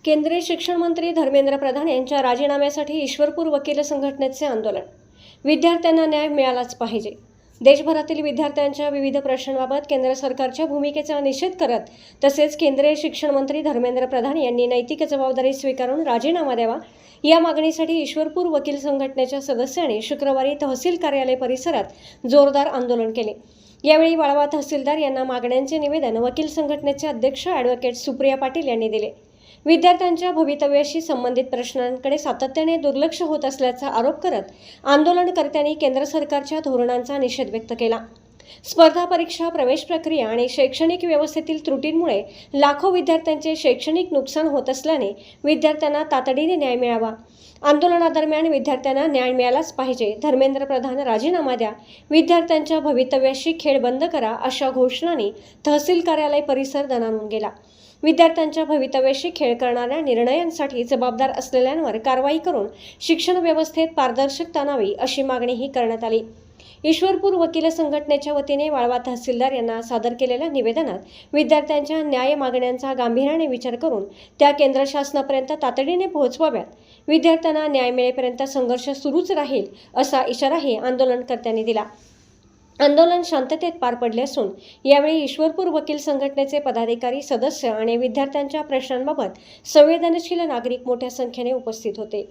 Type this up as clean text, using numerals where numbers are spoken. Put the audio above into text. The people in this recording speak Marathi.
केंद्रीय शिक्षण मंत्री धर्मेंद्र प्रधान यांच्या राजीनाम्यासाठी ईश्वरपूर वकील संघटनेचे आंदोलन. विद्यार्थ्यांना न्याय मिळालाच पाहिजे. देशभरातील विद्यार्थ्यांच्या विविध प्रश्नांबाबत केंद्र सरकारच्या भूमिकेचा निषेध करत तसेच केंद्रीय शिक्षण मंत्री धर्मेंद्र प्रधान यांनी नैतिक जबाबदारी स्वीकारून राजीनामा द्यावा या मागणीसाठी ईश्वरपूर वकील संघटनेच्या सदस्यांनी शुक्रवारी तहसील कार्यालय परिसरात जोरदार आंदोलन केले. यावेळी वाळवा तहसीलदार यांना मागण्यांचे निवेदन वकील संघटनेचे अध्यक्ष ॲडव्होकेट सुप्रिया पाटील यांनी दिले. विद्यार्थ्यांच्या भवितव्याशी संबंधित प्रश्नांकडे सातत्याने दुर्लक्ष होत असल्याचा आरोप करत आंदोलनकर्त्यांनी केंद्र सरकारच्या धोरणांचा निषेध व्यक्त केला. स्पर्धा परीक्षा, प्रवेश प्रक्रिया आणि शैक्षणिक व्यवस्थेतील त्रुटींमुळे लाखो विद्यार्थ्यांचे शैक्षणिक नुकसान होत असल्याने विद्यार्थ्यांना तातडीने न्याय मिळावा. आंदोलनादरम्यान विद्यार्थ्यांना न्याय मिळालाच पाहिजे. धर्मेंद्र प्रधान राजीनामा द्या. विद्यार्थ्यांच्या भवितव्याशी खेळ बंद करा अशा घोषणांनी तहसील कार्यालय परिसर दणाणून गेला. विद्यार्थ्यांच्या भवितव्याशी खेळ करणाऱ्या निर्णयांसाठी जबाबदार असलेल्यांवर कारवाई करून शिक्षण व्यवस्थेत पारदर्शकता आणावी अशी मागणीही करण्यात आली. ईश्वरपूर वकील संघटनेच्या वतीने वाळवा तहसीलदार यांना सादर केलेल्या निवेदनात विद्यार्थ्यांच्या न्याय मागण्यांचा गांभीर्याने विचार करून त्या केंद्र शासनापर्यंत तातडीने पोहोचवाव्यात. विद्यार्थ्यांना न्याय मिळेपर्यंत संघर्ष सुरूच राहील असा इशाराही आंदोलनकर्त्यांनी दिला. आंदोलन शांततेत पार पडले असून यावेळी ईश्वरपूर वकील संघटनेचे पदाधिकारी, सदस्य आणि विद्यार्थ्यांच्या प्रश्नांबाबत संवेदनशील नागरिक मोठ्या संख्येने उपस्थित होते.